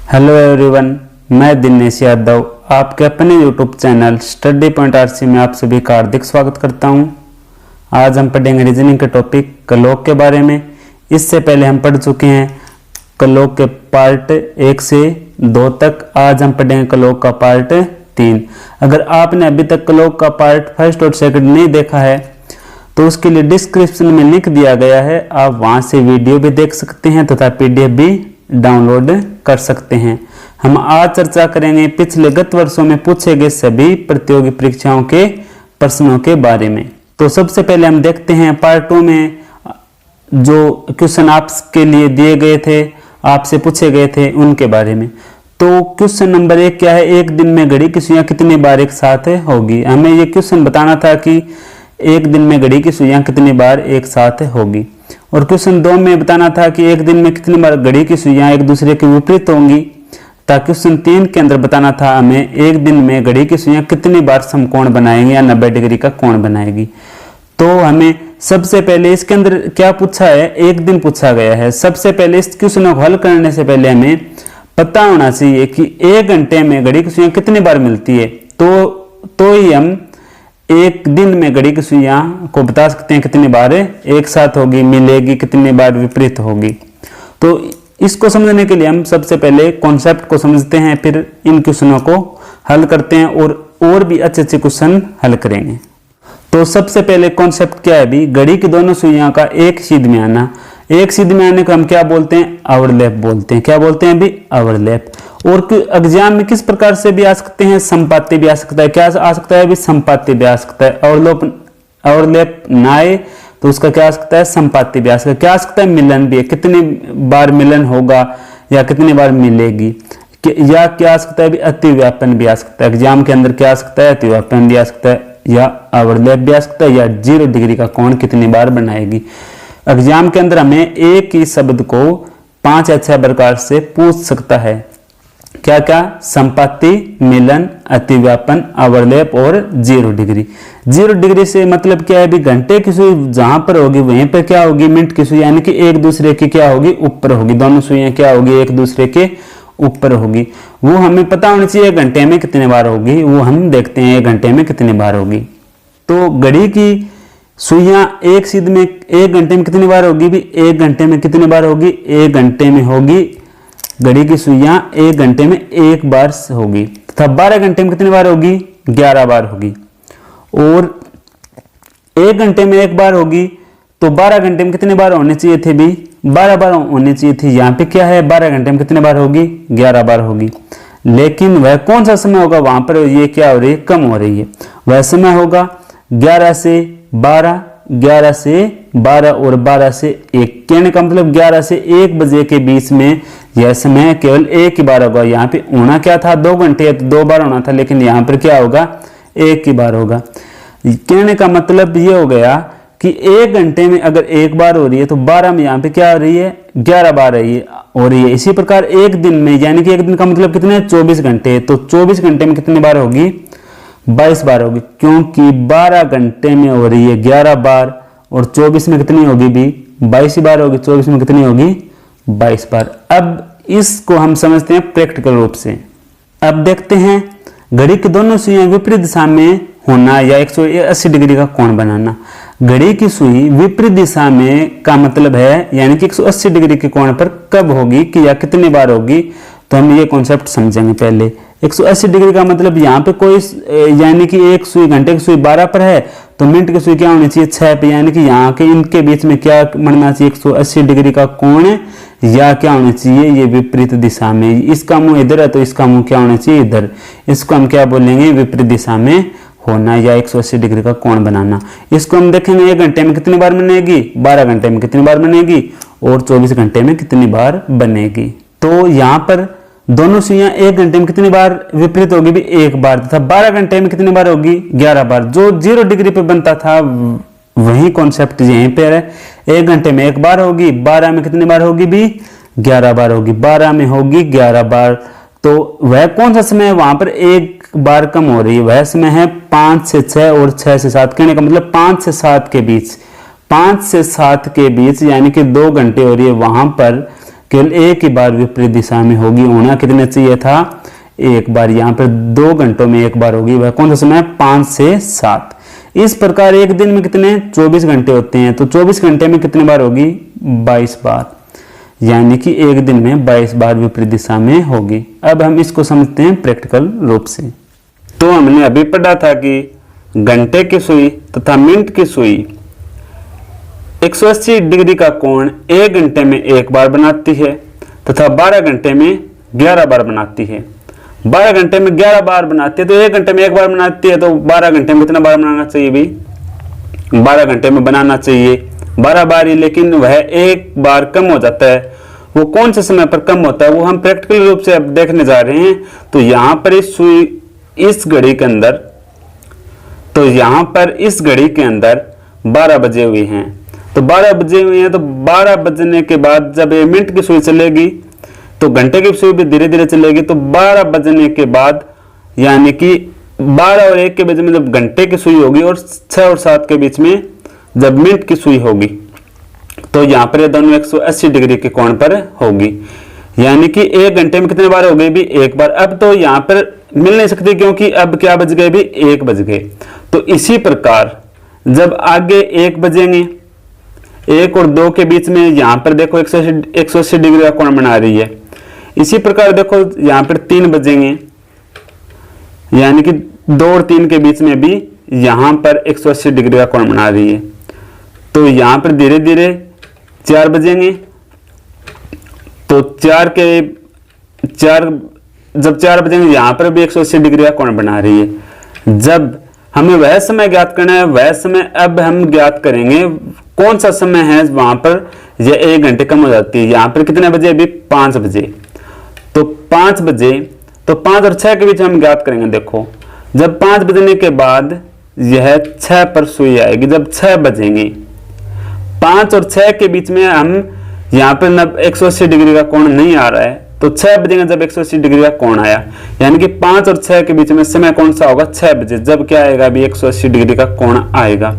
Hello everyone, मैं दिनेश यादव आपके अपने YouTube channel study point RC में आप सभी का हार्दिक स्वागत करता हूं। आज हम पढ़ेंगे रीजनिंग के टॉपिक कलोक के बारे में। इससे पहले हम पढ़ चुके हैं कलोक के पार्ट 1 से 2 तक। आज हम पढ़ेंगे कलोक का पार्ट 3। अगर आपने अभी तक कलोक का पार्ट 1 और 2 नहीं देखा है तो उसके लिए डिस्क्रिप्शन में लिंक दिया गया है, आप वहां से वीडियो भी देख सकते हैं तथा पीडीएफ भी डाउनलोड कर सकते हैं। हम आज चर्चा करेंगे पिछले गत वर्षों में पूछे गए सभी प्रतियोगी परीक्षाओं के प्रश्नों के बारे में। तो सबसे पहले हम देखते हैं पार्ट 2 में जो क्वेश्चन आपके लिए दिए गए थे, आपसे पूछे गए थे, उनके बारे में। तो क्वेश्चन नंबर 1 क्या है, एक दिन में घड़ी की सुइयां कितनी बार एक साथ होगी। हमें ये क्वेश्चन बताना था कि एक दिन में घड़ी की सुइयां कितनी बार एक साथ होगी। और क्वेश्चन 2 में बताना था कि एक दिन में कितनी बार घड़ी की सुइयां एक दूसरे के विपरीत होंगी। क्वेश्चन 3 के अंदर बताना था हमें एक दिन में घड़ी की सुइयां कितनी बार समकोण बनाएंगी या 90 डिग्री का कोण बनाएगी। तो हमें सबसे पहले इसके अंदर क्या पूछा है, एक दिन पूछा गया है। सबसे पहले इस क्वेश्चन को हल करने से पहले हमें पता होना चाहिए कि 1 घंटे में घड़ी की सुइयां कितनी बार मिलती है। तो ही हम एक दिन में घड़ी की सुइयां को बता सकते हैं कितनी बार एक साथ होगी, मिलेगी, कितनी बार विपरीत होगी। तो इसको समझने के लिए हम सबसे पहले कॉन्सेप्ट को समझते हैं, फिर इन क्वेश्चनों को हल करते हैं और भी अच्छे अच्छे क्वेश्चन हल करेंगे। तो सबसे पहले कॉन्सेप्ट क्या है भी, घड़ी की दोनों सुइयां का एक सीध में आना। एक सीध में आने को हम क्या बोलते हैं, ओवरलैप बोलते हैं। क्या बोलते हैं भी, ओवरलैप। और एग्जाम में किस प्रकार से भी आ सकते हैं, संपाती भी आ सकता है। क्या आ सकता है भी, संपाती भी आ सकता है। ओवरलैप ना आए तो उसका क्या आ सकता है, संपाती भी आ सकता है। क्या आ सकता है, मिलन भी है, कितनी बार मिलन होगा या कितनी बार मिलेगी। या क्या आ सकता है भी, अतिव्यापन भी आ सकता है। एग्जाम के अंदर क्या आ सकता है, अतिव्यापन भी आ सकता है, या ओवरलैप भी आ सकता है, या 0 डिग्री का कोण कितनी बार बनाएगी। एग्जाम के अंदर हमें एक ही शब्द को 5 या 6 प्रकार से पूछ सकता है। क्या क्या, संपाती, मिलन, अतिव्यापन, ओवरलैप और 0 डिग्री। 0 डिग्री से मतलब क्या है भी, घंटे की सुई जहां पर होगी वहीं पर क्या होगी, मिनट की सुई, यानी कि एक दूसरे की क्या होगी, ऊपर होगी। दोनों सुइयां क्या होगी, एक दूसरे के ऊपर होगी। वो हमें पता होना चाहिए घंटे में कितने बार होगी। वो हम देखते हैं 1 घंटे में कितनी बार होगी। तो घड़ी की सुइयां एक सीध में 1 घंटे में कितनी बार होगी भी, 1 घंटे में कितनी बार होगी, 1 घंटे में होगी घड़ी की सुइयां 1 घंटे में 1 बार होगी। तथा 12 घंटे में कितनी बार होगी, 11 बार होगी। और 1 घंटे में 1 बार होगी तो 12 घंटे में कितने बार होने चाहिए थे भी, 12 बार होने चाहिए थी। यहाँ पे क्या है, 12 घंटे में कितने बार होगी, 11 बार होगी। लेकिन वह कौन सा समय होगा, वहां पर ये क्या हो रही है, कम हो रही है। वह समय होगा 11 से 12, 11 से 12 और 12 से 1। कहने का मतलब 11 से 1 बजे के बीच में यह समय केवल 1 ही बार होगा। यहाँ पे होना क्या था, 2 घंटे तो 2 बार होना था, लेकिन यहाँ पर क्या होगा, 1 ही बार होगा। कहने का मतलब ये हो गया कि 1 घंटे में अगर 1 बार हो रही है तो 12 में यहाँ पे क्या हो रही है, 11 बार हो रही है। इसी प्रकार एक दिन में, यानी कि एक दिन का मतलब कितने, 24 घंटे, तो 24 घंटे में कितनी बार होगी, 22 बार होगी। क्योंकि 12 घंटे में हो रही है 11 बार और 24 में कितनी होगी भी, 22 बार होगी। 24 में कितनी होगी, 22 बार। अब इसको हम समझते हैं प्रैक्टिकल रूप से। अब देखते हैं घड़ी की दोनों सुइयां विपरीत दिशा में होना या 180 डिग्री का कोण बनाना। घड़ी की सुई विपरीत दिशा में का मतलब है, यानी कि 180 डिग्री के कोण पर कब होगी कि या कितनी बार होगी। तो हम ये कॉन्सेप्ट समझेंगे पहले। 180 डिग्री का मतलब यहाँ पे कोई, यानी कि एक सुई, घंटे की सुई 12 पर है तो मिनट की सुई क्या होनी चाहिए, 6 पे। यानी कि यहाँ के इनके बीच में क्या बनना चाहिए, 180 डिग्री का कोण, या क्या होना चाहिए, ये विपरीत दिशा में। इसका मुंह इधर है तो इसका मुंह क्या होना चाहिए, इधर। इसको हम क्या बोलेंगे, विपरीत दिशा में होना या 180 डिग्री का कोण बनाना। इसको हम देखेंगे 1 घंटे में कितनी बार बनेगी, 12 घंटे में कितनी बार बनेगी और 24 घंटे में कितनी बार बनेगी। तो यहाँ पर दोनों सुइयां 1 घंटे में कितनी बार विपरीत होगी भी, 1 बार। तथा 12 घंटे में कितनी बार होगी, 11 बार। जो 0 डिग्री पे बनता था वही कॉन्सेप्ट यहीं पे है। 1 घंटे में 1 बार होगी, 12 में कितनी बार होगी भी, 11 बार होगी। 12 में होगी 11 बार। तो वह कौन सा समय है, वहां पर 1 बार कम हो रही है। वह समय है 5 से 6 और 6 से 7। कहने का मतलब 5 से 7 के बीच, 5 से 7 के बीच, यानी कि 2 घंटे हो रही है। वहां पर केवल एक ही बार विपरीत दिशा में होगी। होना कितने चाहिए था, एक बार। यहाँ पर 2 घंटों में एक बार होगी। वह कौन सा समय, 5 से 7। इस प्रकार एक दिन में कितने 24 घंटे होते हैं, तो 24 घंटे में कितने बार होगी, 22 बार। यानी कि एक दिन में 22 बार विपरीत दिशा में होगी। अब हम इसको समझते हैं प्रैक्टिकल रूप से। तो हमने अभी पढ़ा था कि घंटे की सुई तथा मिनट की सुई 180 डिग्री का कोण 1 घंटे में एक बार बनाती है तथा 12 घंटे में 11 बार बनाती है। 12 घंटे में 11 बार बनाती है तो 1 घंटे में एक बार बनाती है, तो 12 घंटे में कितना बार बनाना चाहिए भी, 12 घंटे में बनाना चाहिए 12 बार ही। लेकिन वह एक बार कम हो जाता है। वो कौन से समय पर कम होता है, वो हम प्रैक्टिकल रूप से अब देखने जा रहे हैं। तो यहाँ पर इस सुई, इस घड़ी के अंदर, तो यहाँ पर इस घड़ी के अंदर 12 बजे हुए हैं। तो 12 बजे हुए हैं, तो 12 बजने के बाद जब ये मिनट की सुई चलेगी तो घंटे की सुई भी धीरे धीरे चलेगी। तो 12 बजने के बाद, यानी कि 12 और 1 के बीच में जब घंटे की सुई होगी और 6 और 7 के बीच में जब मिनट की सुई होगी, तो यहाँ पर ये दोनों 180 डिग्री के कोण पर होगी। यानी कि 1 घंटे में कितने बार हो गई भी, एक बार। अब तो यहाँ पर मिल नहीं सकती, क्योंकि अब क्या बज गए भी, 1 बज गए। तो इसी प्रकार जब आगे 1 बजेंगे, 1 और 2 के बीच में यहाँ पर देखो 180 डिग्री का कोण बना रही है। इसी प्रकार देखो यहाँ पर 3 बजेंगे, यानी कि 2 और 3 के बीच में भी यहाँ पर 180 डिग्री का कोण बना रही है। तो यहाँ पर धीरे धीरे 4 बजेंगे, तो 4 जब 4 बजेंगे यहाँ पर भी 180 डिग्री का कोण बना रही है। जब हमें वह समय ज्ञात करना है, वह समय अब हम ज्ञात करेंगे कौन सा समय है वहां पर यह 1 घंटे कम हो जाती है। यहाँ पर कितने बजे, अभी 5 बजे। तो 5 बजे, तो 5 और 6 के बीच हम ज्ञात करेंगे। देखो जब 5 बजने के बाद यह 6 पर सुई आएगी। जब 6 बजेंगे, 5 और 6 के बीच में हम यहाँ पर 180 डिग्री का कोण नहीं आ रहा है, तो 6 बजेंगे जब 180 डिग्री का कोण आया। यानी कि 5 और 6 के बीच में समय कौन सा होगा, 6 बजे। जब क्या आएगा अभी, 180 डिग्री का कोण आएगा।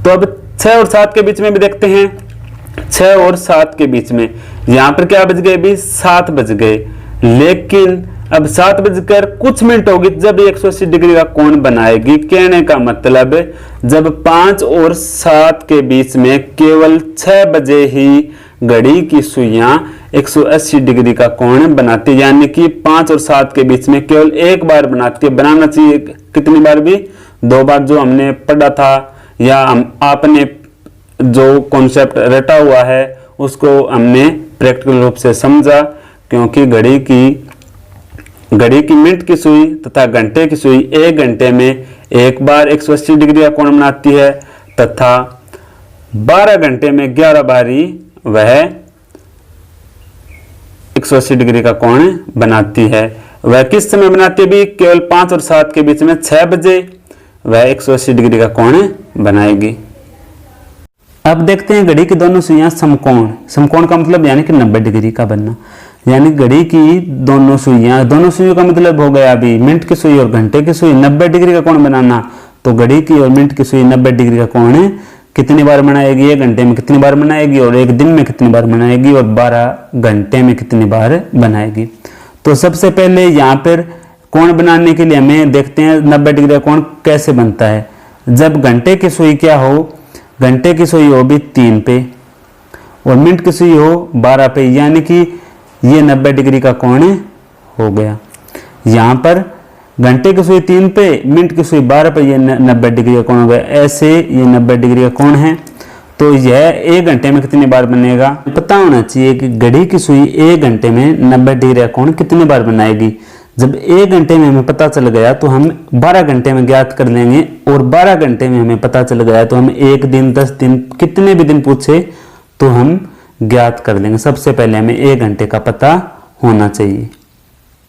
तो अब 6 और 7 के बीच में भी देखते हैं। 6 और 7 के बीच में यहाँ पर क्या बज गए भी, 7 बज गए। लेकिन अब 7 बजकर कुछ मिनट होगी जब 180 डिग्री का कोण बनाएगी। कहने का मतलब जब 5 और 7 के बीच में केवल 6 बजे ही घड़ी की सुइयां 180 डिग्री का कोण बनाती है। यानी कि 5 और 7 के बीच में केवल एक बार बनाती है। बनाना चाहिए कितनी बार भी, 2 बार, जो हमने पढ़ा था या आपने जो कॉन्सेप्ट रटा हुआ है उसको हमने प्रैक्टिकल रूप से समझा। क्योंकि घड़ी की मिनट की सुई तथा घंटे की सुई 1 घंटे में एक बार 180 डिग्री का कोण बनाती है तथा 12 घंटे में 11 बार ही वह 180 डिग्री का कोण बनाती है। वह किस समय बनाती है भी, केवल 5 और 7 के बीच में 6 बजे वह 180 डिग्री का कोण बनाएगी। अब देखते हैं घड़ी की दोनों सुइयां समकोण। समकोण का मतलब यानी कि 90 डिग्री का बनना। यानी घड़ी की दोनों सुइयों का मतलब हो गया अभी मिनट की सुई और घंटे की सुई 90 डिग्री का कोण बनाना। तो घड़ी की और मिनट की सुई 90 डिग्री का कोण कितनी बार बनाएगी, 1 घंटे में कितनी बार बनाएगी और 1 दिन में कितनी बार बनाएगी और 12 घंटे में कितनी बार बनाएगी। तो सबसे पहले यहाँ पर कोण बनाने के लिए हमें देखते हैं 90 डिग्री का कोण कैसे बनता है। जब घंटे की सुई क्या हो, घंटे की सुई हो भी 3 पे और मिनट की सुई हो 12 पे, यानी कि ये 90 डिग्री का कोण हो गया। यहाँ पर घंटे की सुई 3 पे, मिनट की सुई 12 पे, ये 90 डिग्री का कोण हो गया। ऐसे ये 90 डिग्री का कोण है। तो यह 1 घंटे में कितनी बार बनेगा, पता होना चाहिए कि घड़ी की सुई 1 घंटे में 90 डिग्री का कोण कितनी बार बनाएगी। जब 1 घंटे में हमें पता चल गया तो हम 12 घंटे में ज्ञात कर लेंगे और 12 घंटे में हमें पता चल गया तो हम 1 दिन, 10 दिन, कितने भी दिन पूछे तो हम ज्ञात कर देंगे। सबसे पहले हमें 1 घंटे का पता होना चाहिए।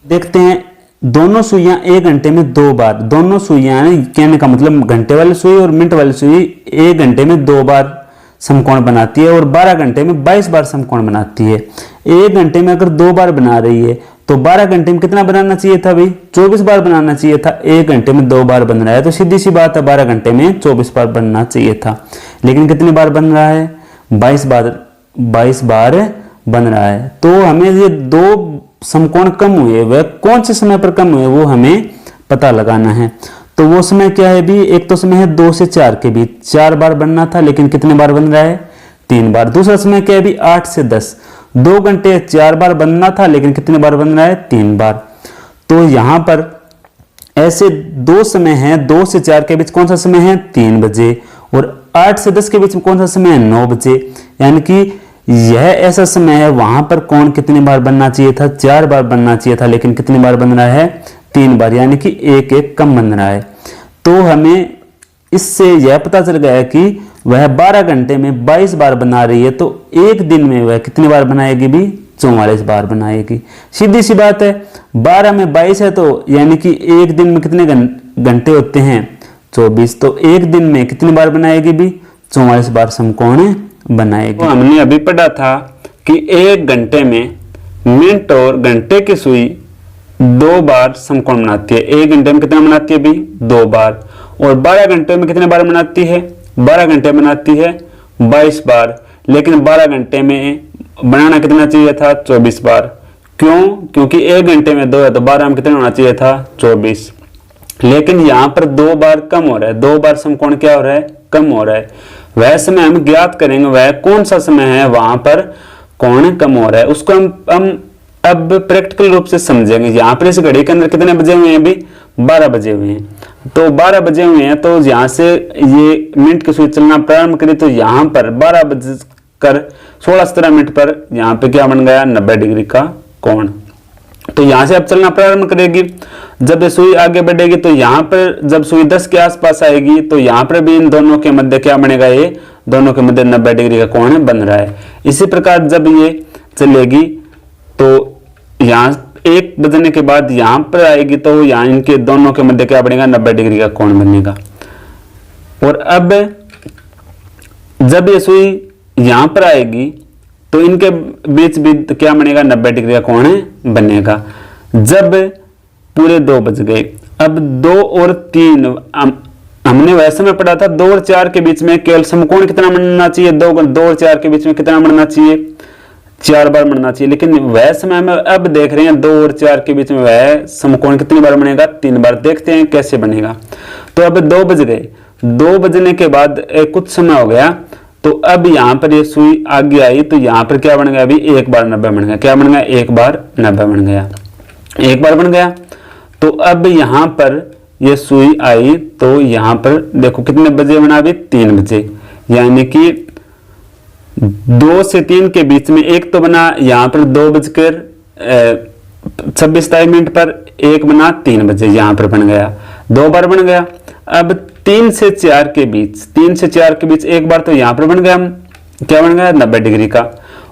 देखते हैं दोनों सुइयां 1 घंटे में 2 बार, दोनों सुइयां कहने का मतलब घंटे वाली सुई और मिनट वाली सुई 1 घंटे में 2 बार समकोण बनाती है और 12 घंटे में 22 बार समकोण बनाती है। 1 घंटे में अगर 2 बार बना रही है तो 12 घंटे में कितना बनाना चाहिए था भाई, 24 बार बनाना चाहिए था। 1 घंटे में 2 बार बन रहा है तो सीधी सी बात है 12 घंटे में 24 बार बनना चाहिए था। लेकिन कितनी बार बन रहा है, 22 बार बन रहा है। तो हमें ये दो समकोण कम हुए, वह कौन से समय पर कम हुए वो हमें पता लगाना है। तो वो समय क्या है भी, एक तो समय है 2 से 4 के बीच, 4 बार बनना था लेकिन कितने बार बन रहा है, 3 बार। दूसरा समय क्या है भी 8 से 10, 2 घंटे 4 बार बनना था लेकिन कितने बार बन रहा है, 3 बार। तो यहां पर ऐसे दो समय हैं, 2 से 4 के बीच कौन सा समय है, 3 बजे, और 8 से 10 के बीच में कौन सा समय है, 9 बजे। यानी कि यह ऐसा समय है वहां पर कोण कितनी बार बनना चाहिए था, 4 बार बनना चाहिए था लेकिन कितनी बार बन रहा है, 3 बार, यानी कि एक एक कम बन रहा है। तो हमें इससे यह पता चल गया है कि वह 12 घंटे में 22 बार बना रही है, तो एक दिन में वह कितनी बार बनाएगी भी, 44 बार बनाएगी। सीधी सी बात है, 12 में 22 है तो यानी कि एक दिन में कितने घंटे होते हैं, 24। तो एक दिन में कितनी बार बनाएगी भी, 44 बार समकोण बनाएगी। तो हमने अभी पढ़ा था कि एक घंटे में मिनट और घंटे की सुई 2 बार समकोण बनाती है। एक घंटे में कितना बनाती है भी, 2 बार। और 12 घंटे में कितने बार बनाती है, 12 घंटे बनाती है 22 बार। लेकिन 12 घंटे में बनाना कितना चाहिए था, 24 बार। क्यों, क्योंकि एक घंटे में 2 है तो 12 में कितना होना चाहिए था, 24। लेकिन यहां पर 2 बार कम हो रहा है, 2 बार समकोण क्या हो रहा है, कम हो रहा है। वह समय हम ज्ञात करेंगे, वह कौन सा समय है वहां पर कोण कम हो रहा है, उसको हम अब प्रैक्टिकल रूप से समझेंगे। यहाँ पर इस घड़ी के अंदर कितने बजे हुए हैं अभी, 12 बजे हुए हैं। तो 12 बजे हुए हैं तो यहाँ से ये मिनट की सुई चलना प्रारंभ करी तो यहाँ पर 12 बजकर 16-17 मिनट पर यहाँ पे क्या बन गया, 90 डिग्री का कोण। तो यहाँ से अब चलना प्रारंभ करेगी। जब सुई आगे बढ़ेगी तो यहाँ पर जब सुई 10 के आसपास आएगी तो यहाँ पर भी इन दोनों के मध्य क्या बनेगा, ये दोनों के मध्य 90 डिग्री का कोण बन रहा है। इसी प्रकार जब ये चलेगी तो यहाँ 1 बजने के बाद यहाँ पर आएगी तो यहाँ इनके दोनों के मध्य क्या बनेगा, 90 डिग्री का कोण बनेगा। और अब जब ये सुई यहाँ पर आएगी तो इनके बीच भी क्या बनेगा, 90 डिग्री का कोण बनेगा। जब पूरे 2 बज गए, अब 2 और 3 हमने वैसे में पढ़ा था 2 और 4 के बीच में केवल समकोण कितना बनना चाहिए, 2 और 4 के बीच में कितना बनना चाहिए, 4 बार बनना चाहिए। लेकिन वह समय में अब देख रहे हैं 2 और 4 के बीच में वह समकोण कितनी बार बनेगा, 3 बार। देखते हैं कैसे बनेगा। तो अब 2 बज गए, 2 बजने के बाद कुछ समय हो गया तो अब यहाँ पर ये सुई आगे आई तो यहाँ पर क्या बन गया, अभी 1 बार 90 बन गया। क्या बन गया, 1 बार 90 बन गया, 1 बार बन गया। तो अब यहाँ पर ये सुई आई तो यहाँ पर देखो कितने बजे बना, अभी 3 बजे। यानी कि 2 से 3 के बीच में एक तो बना यहाँ पर 2:26 पर, एक बना 3 बजे, यहाँ पर बन गया, 2 बार बन गया। अब 3 से 4 के बीच, 3 से 4 के बीच एक बार तो यहाँ पर बन गया, क्या बन गया, 90 डिग्री का।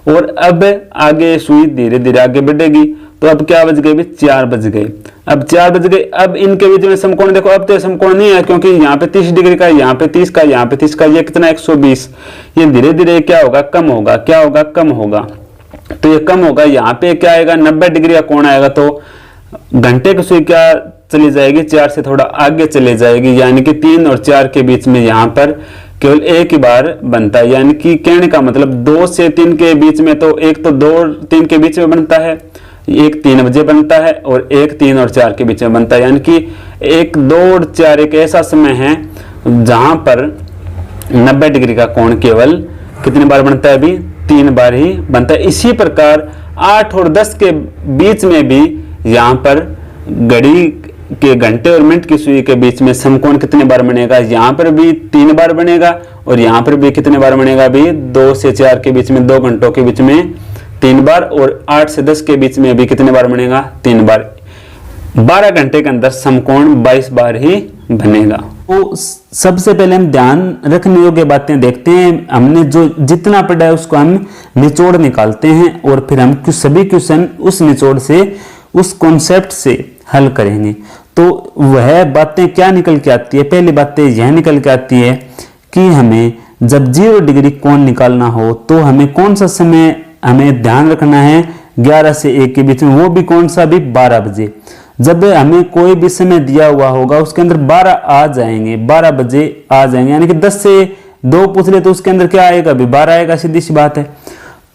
और अब आगे सुई धीरे धीरे आगे बढ़ेगी तो अब क्या बज गए, 4 बज गए। अब 4 बज गए, अब इनके बीच में समकोण देखो, अब तो समकोण नहीं है क्योंकि यहाँ पे 30 डिग्री का, यहाँ पे 30 का, यहाँ पे 30 का, ये कितना 120। ये धीरे धीरे क्या होगा, कम होगा। क्या होगा, कम होगा। तो ये कम होगा, यहाँ पे क्या आएगा, 90 डिग्री का कोण आएगा। तो घंटे की सुई क्या चली जाएगी, 4 से थोड़ा आगे चले जाएगी। यानी कि 3 और 4 के बीच में यहाँ पर केवल एक ही बार बनता है। यानी कि कहने का मतलब 2 से 3 के बीच में तो एक तो 2 और 3 के बीच में बनता है, एक 3 बजे बनता है, और एक 3 और 4 के बीच में बनता है। यानी कि 1, 2 और 4 एक ऐसा समय है जहां पर 90 डिग्री का कोण केवल कितनी बार बनता है, अभी 3 बार ही बनता है। इसी प्रकार 8 और 10 के बीच में भी यहाँ पर घड़ी के घंटे और मिनट की सुई के बीच में समकोण कितने बार बनेगा, यहाँ पर भी 3 बार बनेगा, और यहाँ पर भी कितने बार बनेगा, भी 2 से 4 के बीच में, 2 घंटों के बीच में 3 बार, और 8 से 10 के बीच में भी कितने बार बनेगा, 3 बार। 12 घंटे के अंदर समकोण 22 बार ही बनेगा। तो सबसे पहले हम ध्यान रखने योग्य बातें देखते हैं। हमने जो जितना पढ़ा है उसको हम निचोड़ निकालते हैं और फिर हम सभी क्वेश्चन उस निचोड़ से, उस कॉन्सेप्ट से हल करेंगे। तो वह बातें क्या निकल के आती है, पहली बातें यह निकल के आती है कि हमें जब 0 डिग्री कोण निकालना हो तो हमें कौन सा समय हमें ध्यान रखना है, 11 से 1 के बीच में, वो भी कौन सा भी 12 बजे। जब हमें कोई भी समय दिया हुआ होगा उसके अंदर 12 आ जाएंगे, 12 बजे आ जाएंगे। यानी कि 10 से 2 पूछ ले तो उसके अंदर क्या आएगा, भी 12 आएगा, सीधी सी बात है।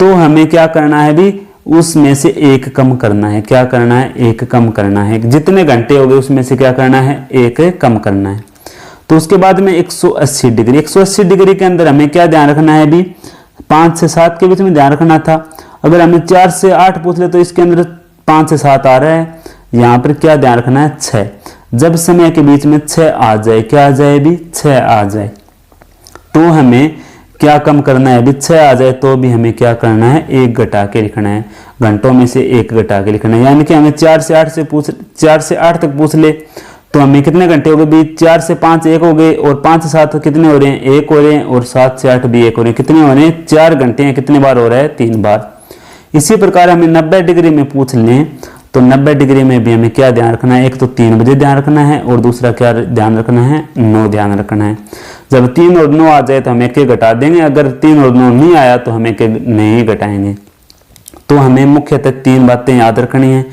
तो हमें क्या करना है भी, उसमें से एक कम करना है। क्या करना है? एक कम करना है। जितने घंटे हो गए उसमें से क्या करना है? एक कम करना है। तो उसके बाद में 180 डिग्री, 180 डिग्री के अंदर हमें क्या ध्यान रखना है भी, 5 से 7 के बीच में ध्यान रखना था। अगर हमें 4 से 8 पूछ ले तो इसके अंदर 5 से 7 आ रहा है, यहाँ पर क्या ध्यान रखना है? 6। जब समय के बीच में 6 आ जाए, क्या आ जाए भी? 6 आ जाए, तो हमें क्या कम करना है? अभी 6 आ जाए तो भी हमें क्या करना है? 1 घटा के लिखना है। घंटों में से 1 घटा के लिखना है। यानी कि हमें 4 से 8 तक पूछ ले तो हमें कितने घंटे हो गए भी? 4 से 5 1 हो गए, और 5 से 7 कितने हो रहे हैं? 1 हो रहे हैं, और 7 से 8 भी 1 हो रहे हैं। कितने हो रहे हैं? 4 घंटे हैं। कितने बार हो रहा है? 3 बार। इसी प्रकार हमें 90 डिग्री में पूछ लें तो 90 डिग्री में भी हमें क्या ध्यान रखना है? एक तो 3 बजे ध्यान रखना है, और दूसरा क्या ध्यान रखना है? 9 ध्यान रखना है। जब 3 और 9 आ जाए तो हम 1 घटा देंगे। अगर 3 और 9 नहीं आया तो हम 1 नहीं घटाएंगे। तो हमें मुख्यतः 3 बातें याद रखनी है।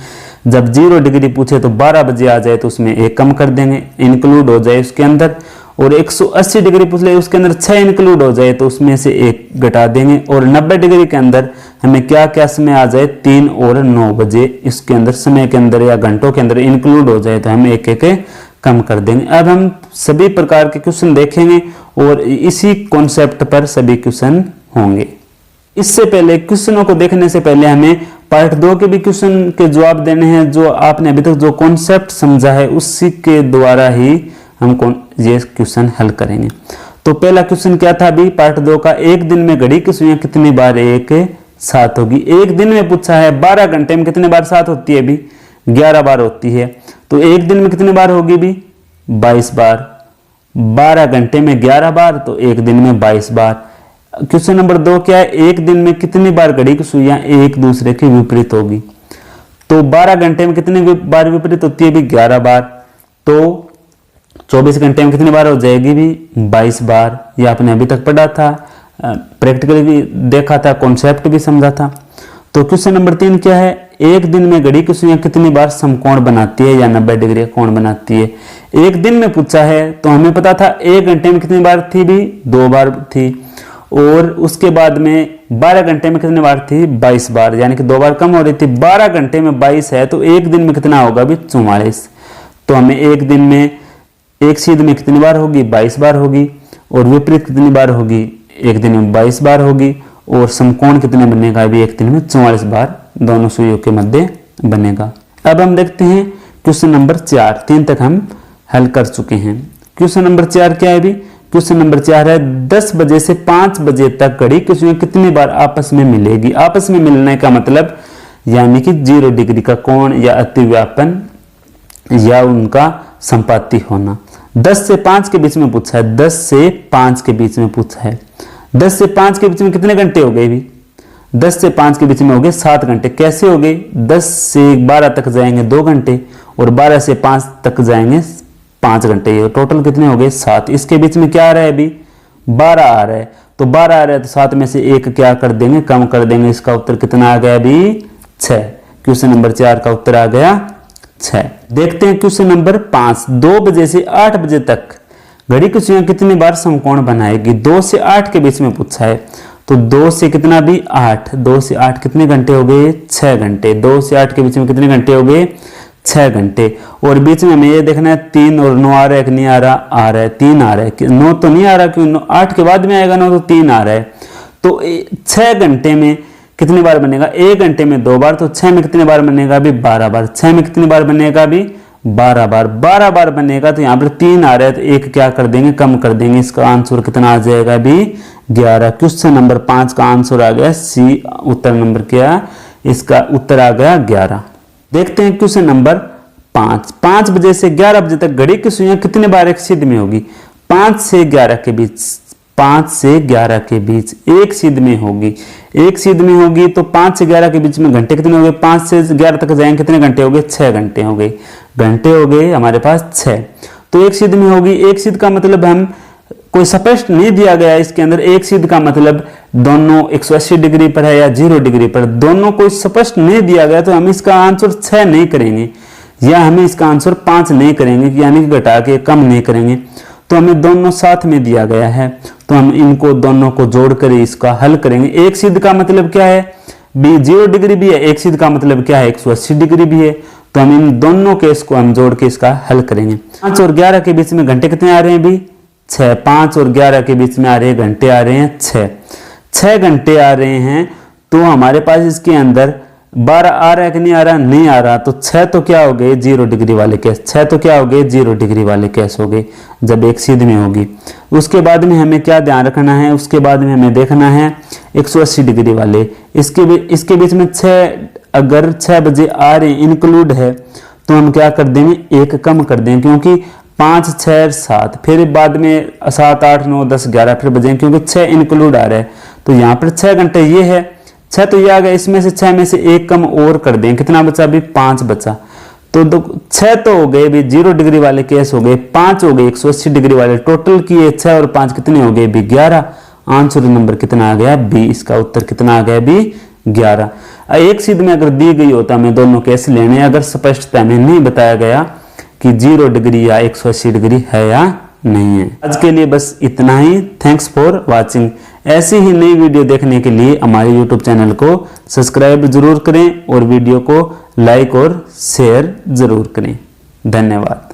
जब 0 डिग्री पूछे तो 12 बजे आ जाए तो उसमें 1 कम कर देंगे, इंक्लूड हो जाए उसके अंदर। और 180 डिग्री पूछ ले उसके अंदर 6 इंक्लूड हो जाए तो उसमें से 1 घटा देंगे। और 90 डिग्री के अंदर हमें क्या क्या समय आ जाए? 3 और 9 बजे इसके अंदर समय के अंदर या घंटों के अंदर इंक्लूड हो जाए तो हम 1 कम कर देंगे। अब हम सभी प्रकार के क्वेश्चन देखेंगे और इसी कॉन्सेप्ट पर सभी क्वेश्चन होंगे। इससे पहले क्वेश्चनों को देखने से पहले हमें पार्ट 2 के भी क्वेश्चन के जवाब देने हैं। जो आपने अभी तक जो कॉन्सेप्ट समझा है उसी के द्वारा ही हम ये क्वेश्चन हल करेंगे। तो पहला क्वेश्चन क्या था अभी पार्ट 2 का? एक दिन में घड़ी की सुइयां कितनी बार एक साथ होगी? एक दिन में पूछा है, 12 घंटे में कितने बार साथ होती है अभी? 11 बार होती है। तो एक दिन में कितने बार होगी भी? 22 बार। 12 घंटे में 11 बार, तो एक दिन में 22 बार। क्वेश्चन नंबर 2 क्या है? एक दिन में कितनी बार घड़ी की सुइयां एक दूसरे के विपरीत होगी? तो 12 घंटे में कितनी बार विपरीत होती है भी? 11 बार। तो 24 घंटे में कितनी बार हो जाएगी भी? 22 बार। ये आपने अभी तक पढ़ा था, प्रैक्टिकली भी देखा था, कॉन्सेप्ट भी समझा था। तो क्वेश्चन नंबर 3 क्या है? एक दिन में घड़ी की सुइयां कितनी बार समकोण बनाती है या 90 डिग्री कोण बनाती है? एक दिन में पूछा है तो हमें पता था 1 घंटे में कितनी बार थी भी? 2 बार थी। और उसके बाद में 12 घंटे में कितनी बार थी? 22 बार, यानी कि 2 बार कम हो रही थी। 12 घंटे में 22 है तो एक दिन में कितना होगा भी? 44। तो हमें एक दिन में एक सीध में कितनी बार होगी? 22 बार होगी। और विपरीत कितनी बार होगी? एक दिन में 22 बार होगी। और समकोण कितने बनेगा भी? एक दिन में 44 बार दोनों सुइयों के मध्य बनेगा। अब हम देखते हैं क्वेश्चन नंबर 4। 3 तक हम हल कर चुके हैं। क्वेश्चन नंबर 4 क्या है भी? क्वेश्चन नंबर 4 है 10 बजे से 5 बजे तक घड़ी की सुइयां कितनी बार आपस में मिलेगी? आपस में मिलने का मतलब यानी कि 0 डिग्री का कोण या अतिव्यापन या उनका संपाती होना। 10 से 5 के बीच में पूछा है। 10 से 5 के बीच में पूछा है। 10 से 5 के बीच में कितने घंटे हो गए भी? 10 से 5 के बीच में हो गए 7 घंटे। कैसे हो गए? 10 से 12 तक जाएंगे 2 घंटे, और 12 से 5 तक जाएंगे 5 घंटे। ये टोटल कितने हो गए? 7। इसके बीच में क्या आ रहा है अभी? 12 आ रहा है। तो 12 आ रहा है तो 7 में से 1 क्या कर देंगे? कम कर देंगे। इसका उत्तर कितना आ गया अभी? 6। क्वेश्चन नंबर 4 का उत्तर आ गया 6। देखते हैं क्वेश्चन नंबर 5। 2 बजे से 8 बजे तक घड़ी की सुइयां कितनी बार समकोण बनाएगी? 2 से 8 के बीच में पूछा है। तो 2 से कितना भी? 8। 2 से 8 कितने घंटे हो गए? 6 घंटे। 2 से 8 के बीच में कितने घंटे हो गए? 6 घंटे। और बीच में हमें ये देखना है 3 और 9 आ रहा है कि नहीं आ रहा? आ रहा है। 3 आ रहा है। 9 तो नहीं आ रहा, क्यों? 8 के बाद में आएगा 9, तो 3 आ रहा है। तो 6 घंटे में कितनी बार बनेगा? 1 घंटे में 2 बार। तो 6 में कितने बार बनेगा भी? 12 बार। 6 में कितनी बार बनेगा भी? 12 बार। 12 बार बनेगा। तो यहाँ पर 3 आ रहा है तो 1 क्या कर देंगे? कम कर देंगे। इसका आंसर कितना आ जाएगा भी? 11। क्वेश्चन नंबर 5 का आंसर आ गया सी। उत्तर नंबर क्या? इसका उत्तर आ गया 11। देखते हैं क्वेश्चन नंबर 5। 5 बजे से 11 बजे तक घड़ी की सुइयां कितने बार एक सीध में होगी? 5 से 11 के बीच। 5 से 11 के बीच एक सीध में होगी। एक सीध में होगी तो 5 से 11 के बीच में घंटे कितने हो गए? 5 से 11 तक जाएंगे कितने घंटे हो गए? 6 घंटे हो गए। घंटे हो गए हमारे पास 6। तो एक सीध में होगी। एक सीध का मतलब हम कोई स्पष्ट नहीं दिया गया इसके अंदर। एक सीध का मतलब दोनों 180 डिग्री पर है या 0 डिग्री पर, दोनों कोई स्पष्ट नहीं दिया गया। तो हम इसका आंसर 6 नहीं करेंगे या हमें इसका आंसर 5 नहीं करेंगे, यानी कि घटा के कम नहीं करेंगे। तो हमें दोनों साथ में दिया गया है, तो हम इनको दोनों को जोड़कर इसका हल करेंगे। एक सिद्ध का मतलब क्या है, बी 0 डिग्री भी है, एक सिद्ध का मतलब क्या है 180 डिग्री भी है। तो हम इन दोनों केस को हम जोड़ के इसका हल करेंगे। 5 और 11 के बीच में घंटे कितने आ रहे हैं भी 6, 5 और 11 के बीच में आ रहे हैं घंटे आ रहे हैं 6 घंटे आ रहे हैं। तो हमारे पास इसके अंदर 12 आ रहा है कि नहीं आ रहा, नहीं आ रहा। तो 6 तो क्या हो गए 0 डिग्री वाले केस, 6 तो क्या हो गए 0 डिग्री वाले केस हो गए जब एक सिद्ध में होगी। उसके बाद में हमें क्या ध्यान रखना है, उसके बाद में हमें देखना है 180 डिग्री वाले। इसके बीच में 6 अगर 6 बजे आ रहे इंक्लूड है तो हम क्या कर देंगे, एक कम कर देंगे, क्योंकि 5 6 7 फिर बाद में 7 8 9 10 11 फिर बजेंगे, क्योंकि 6 इंक्लूड आ रहा है। तो यहाँ पर 6 घंटे ये है, 6 तो ये आ गया, इसमें से 6 में से एक कम और कर दें, कितना बचा भी 5 बचा। तो 6 तो हो गए भी 0 डिग्री वाले केस हो गए, 5 हो गए 180 डिग्री वाले। टोटल किए 6 और 5 कितने हो गए भी 11। आंसर नंबर कितना आ गया बी, इसका उत्तर कितना आ गया भी 11। एक सिद्ध में अगर दी गई होता हमें दोनों केस लेने, अगर स्पष्टता में नहीं बताया गया कि 0 डिग्री या 180 डिग्री है या नहीं है। आज के लिए बस इतना ही। Thanks for watching. ऐसी ही नई वीडियो देखने के लिए हमारे YouTube चैनल को सब्सक्राइब जरूर करें और वीडियो को लाइक और शेयर जरूर करें। धन्यवाद।